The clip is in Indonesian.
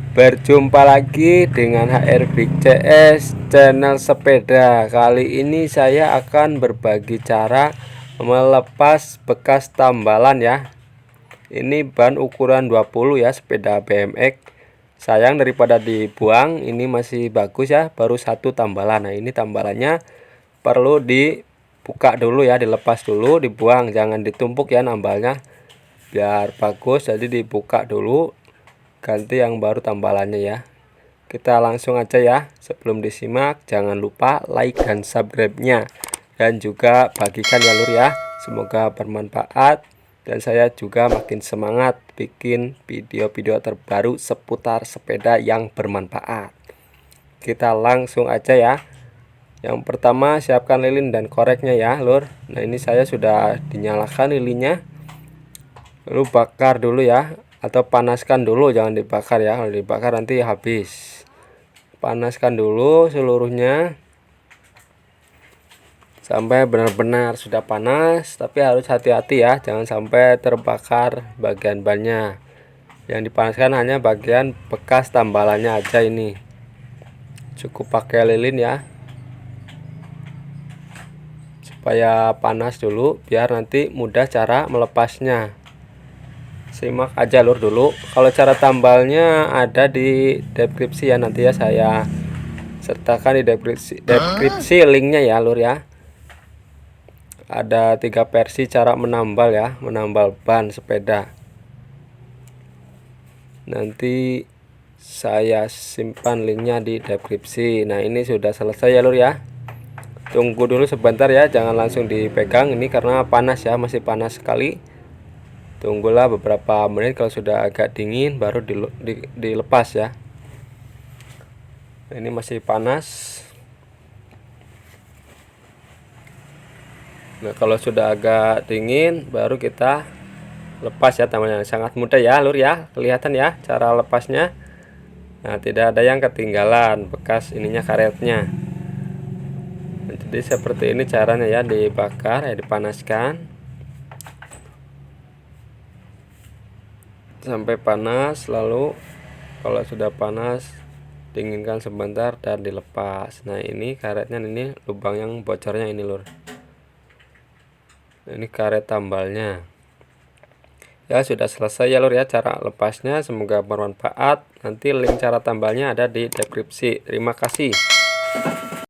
Berjumpa lagi dengan HR Big CS channel sepeda. Kali ini saya akan berbagi cara melepas bekas tambalan ya. Ini ban ukuran 20 ya, sepeda BMX. Sayang daripada dibuang, ini masih bagus ya, baru satu tambalan. Nah, ini tambalannya perlu dibuka dulu ya, dilepas dulu, dibuang, jangan ditumpuk ya nambalnya. Biar bagus, jadi dibuka dulu, ganti yang baru tambalannya ya. Kita langsung aja ya. Sebelum disimak, jangan lupa like dan subscribe-nya, dan juga bagikan ya lur ya. Semoga bermanfaat dan saya juga makin semangat bikin video-video terbaru seputar sepeda yang bermanfaat. Kita langsung aja ya. Yang pertama, siapkan lilin dan koreknya ya lur. Nah, ini saya sudah dinyalakan lilinnya. Lalu bakar dulu ya, atau panaskan dulu, jangan dibakar ya. Kalau dibakar nanti habis. Panaskan dulu seluruhnya sampai benar-benar sudah panas, tapi harus hati-hati ya, jangan sampai terbakar bagian bannya. Yang dipanaskan hanya bagian bekas tambalannya aja. Ini cukup pakai lilin ya, supaya panas dulu biar nanti mudah cara melepasnya. Simak aja lur dulu. Kalau cara tambalnya ada di deskripsi ya, nanti ya saya sertakan di deskripsi linknya ya lur ya. Ada 3 versi cara menambal ya, menambal ban sepeda. Nanti saya simpan linknya di deskripsi. Nah, ini sudah selesai ya lur ya. Tunggu dulu sebentar ya, jangan langsung dipegang ini karena panas ya, masih panas sekali. Tunggulah beberapa menit, kalau sudah agak dingin baru dilepas ya. Ini masih panas. Nah, kalau sudah agak dingin baru kita lepas ya teman-teman. Sangat mudah ya lur ya, kelihatan ya cara lepasnya. Nah, tidak ada yang ketinggalan bekas ininya, karetnya. Nah, jadi seperti ini caranya ya, dibakar ya, dipanaskan sampai panas, lalu kalau sudah panas dinginkan sebentar dan dilepas. Nah, ini karetnya, ini lubang yang bocornya ini lur. Ini karet tambalnya ya. Sudah selesai ya lur ya cara lepasnya. Semoga bermanfaat. Nanti link cara tambalnya ada di deskripsi. Terima kasih.